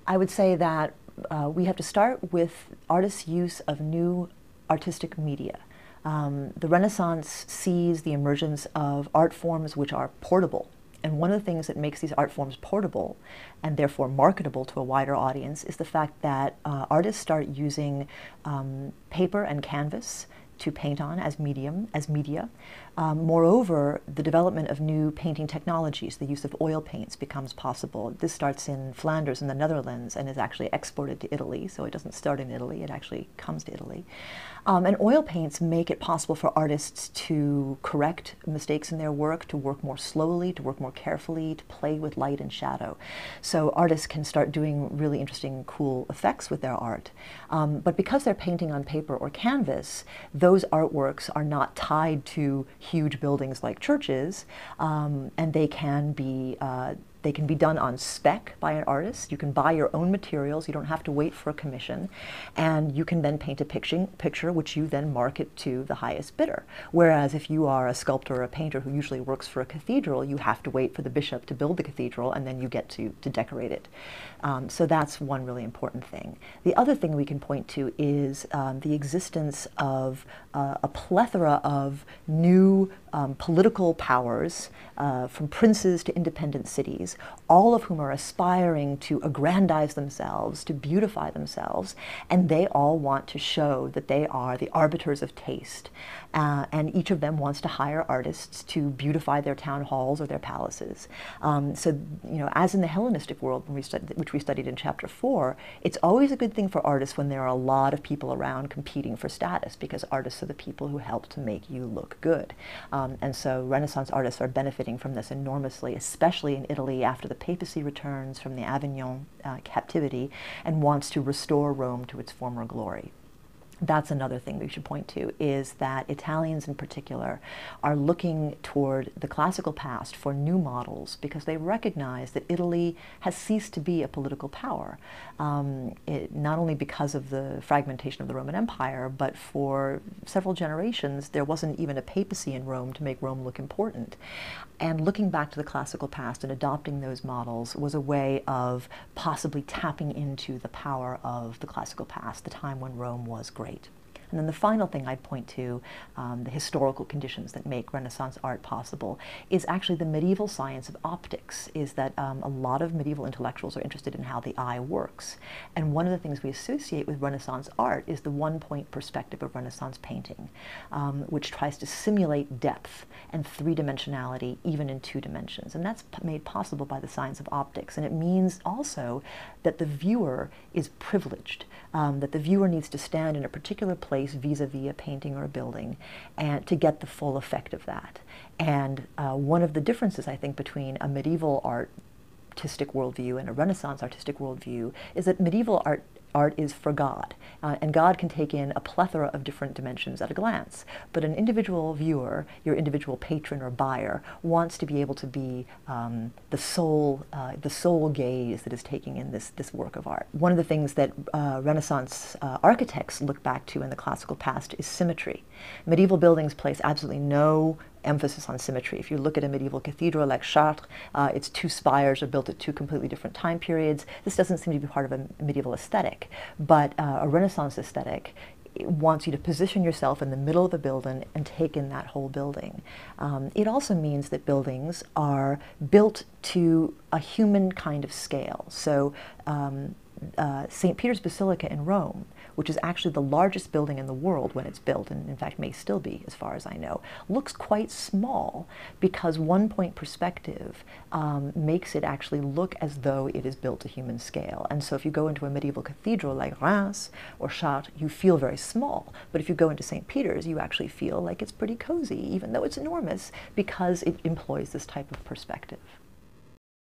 I would say that we have to start with artists' use of new artistic media. The Renaissance sees the emergence of art forms which are portable. And one of the things that makes these art forms portable and therefore marketable to a wider audience is the fact that artists start using paper and canvas to paint on as media. Moreover, the development of new painting technologies, the use of oil paints becomes possible. This starts in Flanders in the Netherlands and is actually exported to Italy, so it doesn't start in Italy, it actually comes to Italy. And oil paints make it possible for artists to correct mistakes in their work, to work more slowly, to work more carefully, to play with light and shadow. So artists can start doing really interesting, cool effects with their art. But because they're painting on paper or canvas, those artworks are not tied to huge buildings like churches, and they can be done on spec by an artist. You can buy your own materials. You don't have to wait for a commission. And you can then paint a picture which you then market to the highest bidder. Whereas if you are a sculptor or a painter who usually works for a cathedral, you have to wait for the bishop to build the cathedral and then you get to decorate it. So that's one really important thing. The other thing we can point to is the existence of a plethora of new political powers, from princes to independent cities, all of whom are aspiring to aggrandize themselves, to beautify themselves, and they all want to show that they are the arbiters of taste. And each of them wants to hire artists to beautify their town halls or their palaces. So, you know, as in the Hellenistic world, which we studied in Chapter 4, it's always a good thing for artists when there are a lot of people around competing for status, because artists are the people who help to make you look good. And so Renaissance artists are benefiting from this enormously, especially in Italy after the papacy returns from the Avignon captivity and wants to restore Rome to its former glory. That's another thing we should point to, is that Italians in particular are looking toward the classical past for new models because they recognize that Italy has ceased to be a political power, not only because of the fragmentation of the Roman Empire, but for several generations there wasn't even a papacy in Rome to make Rome look important. And looking back to the classical past and adopting those models was a way of possibly tapping into the power of the classical past, the time when Rome was great. And then the final thing I'd point to, the historical conditions that make Renaissance art possible, is actually the medieval science of optics, is that a lot of medieval intellectuals are interested in how the eye works. And one of the things we associate with Renaissance art is the one-point perspective of Renaissance painting, which tries to simulate depth and three-dimensionality even in two dimensions. And that's made possible by the science of optics. And it means also that the viewer is privileged, that the viewer needs to stand in a particular place vis-a-vis a painting or a building and to get the full effect of that. And one of the differences, I think, between a medieval artistic worldview and a Renaissance artistic worldview is that medieval art is for God, and God can take in a plethora of different dimensions at a glance. But an individual viewer, your individual patron or buyer, wants to be able to be the sole gaze that is taking in this work of art. One of the things that Renaissance architects look back to in the classical past is symmetry. Medieval buildings place absolutely no emphasis on symmetry. If you look at a medieval cathedral like Chartres, its two spires are built at two completely different time periods. This doesn't seem to be part of a medieval aesthetic, but a Renaissance aesthetic wants you to position yourself in the middle of the building and take in that whole building. It also means that buildings are built to a human kind of scale. So St. Peter's Basilica in Rome, which is actually the largest building in the world when it's built, and in fact may still be as far as I know, looks quite small because one-point perspective makes it actually look as though it is built to human scale. And so if you go into a medieval cathedral like Reims or Chartres, you feel very small. But if you go into St. Peter's, you actually feel like it's pretty cozy, even though it's enormous, because it employs this type of perspective.